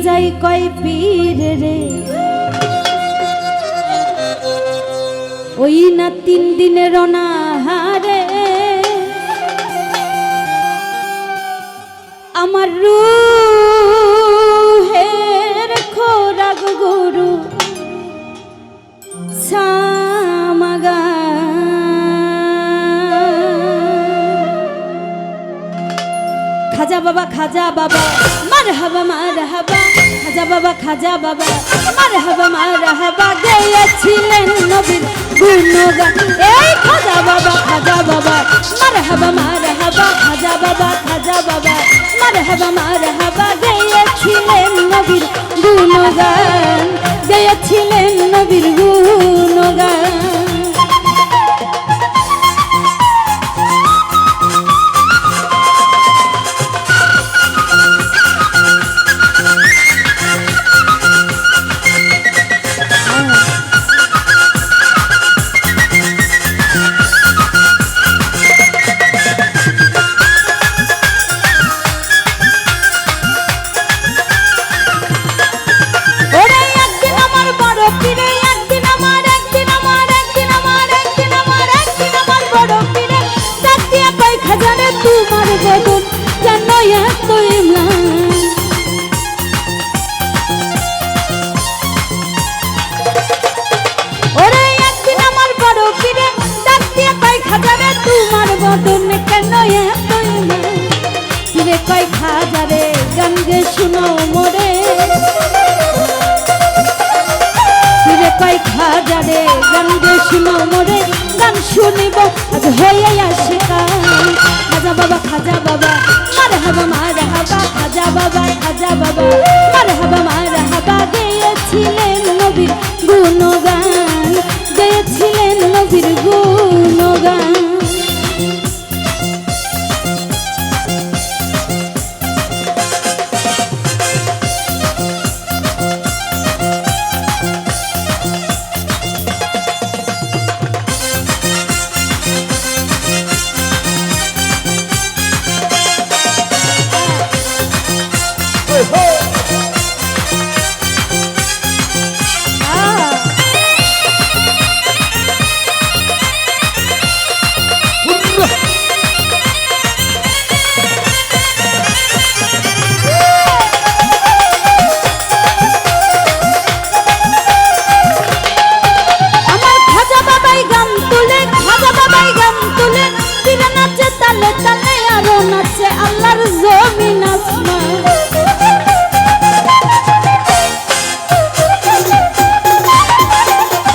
যাই কয় পীর রে ওই না 3 দিনের অনাহারে আমার রূহের খোরাক গুরু সামাগা খাজা বাবা মারহাবা খাজা বাবা মারহাবা গেয়েছিলেন নবীর গুণগান এই খাজা বাবা মারহাবা খাজা বাবা মারহাবা গেয়েছিলেন নবীর গুণগান খাজারে গান গে শুনো মোরে খাজারে গান গে শুনো মোরে গান শুনিব আজ হয়ে আসে খাজা বাবা মারহাবা খাজা বাবা মারহাবা গেয়েছিলেন নবীর গুণগান আল্লাহর জমিন আসমান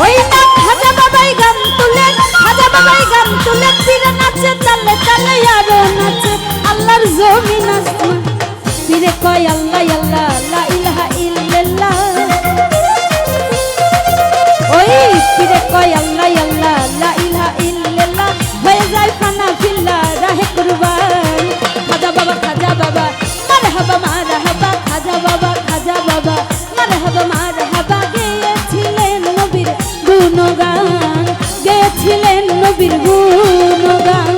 ওই না খাজা বাবাই গান তুলে ফিরে নাচে তালে তালে আরো নাচে আল্লাহর জমিন আসমান ফিরে কয় আল্লাহ আল্লাহ লা ইলাহা ইল্লাল্লাহ ওই ফিরে কয় আল্লাহ আল্লাহ লা ইলাহা ইল্লাল্লাহ হয়ে যায় ফানা ফিল্লা রাহে কুরবান খাজা বাবা মারহাবা খাজা বাবা মারহাবা গেয়েছিলেন নবীর গুণগান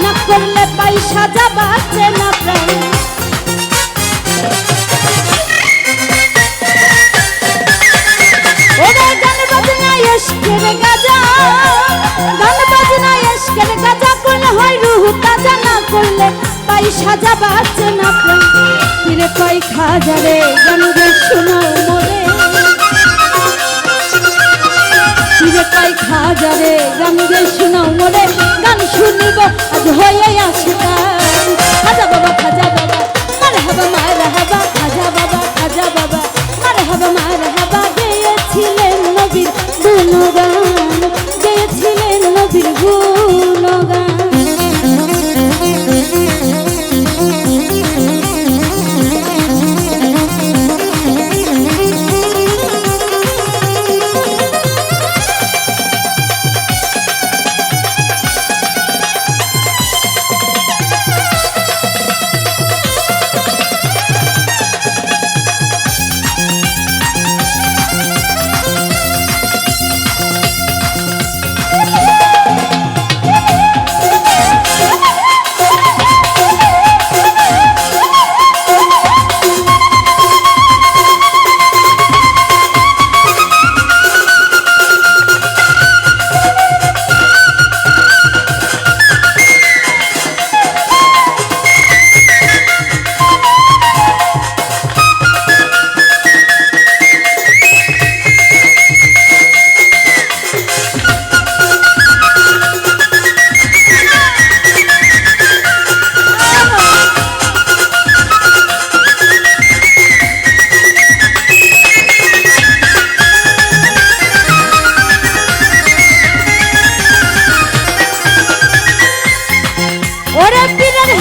না করলে পয়সা যাবাচ্ছে না প্রাণ ওরে গান বাজনা ইশকের গাজা করলে হয় রুহ তাজা না করলে পয়সা যাবাচ্ছে না প্রাণ ফিরে কয় খাজারে গান গে শুনো মোরে ফিরে কয় খাজারে গান গে শুনো মোরে গান শুনিব আজ হয়ে আসে খাজা বাবা মারহাবা খাজা বাবা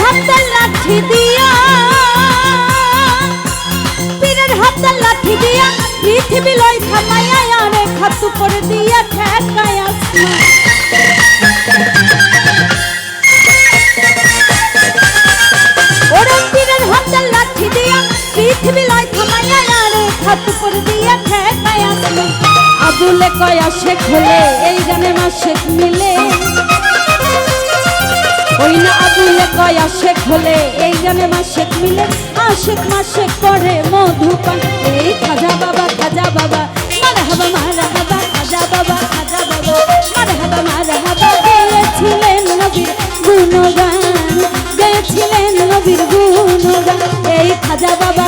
হাতে লাঠি দিয়া, পীরের হাতে লাঠি দিয়া পৃথিবী লয় থামাইয়া আরে খাত করে দিয়া ঠেকায় আসমান। ওরে পীরের হাতে লাঠি দিয়া পৃথিবী লয় থামাইয়া আরে খাত করে দিয়া ঠেকায় আসমান। আবুলে কয় আশেক হলে এই গানে মাসেক মিলে, ওই না আবুলে কয় আশেক হলে এই গানে মাসেক মিলে, আশেক মাসেক করে মধুপান। এই খাজা বাবা মারহাবা মারহাবা, খাজা বাবা মারহাবা মারহাবা। গেয়েছিলেন নবীর গুণগান, গেয়েছিলেন নবীর গুণগান। এই খাজা বাবা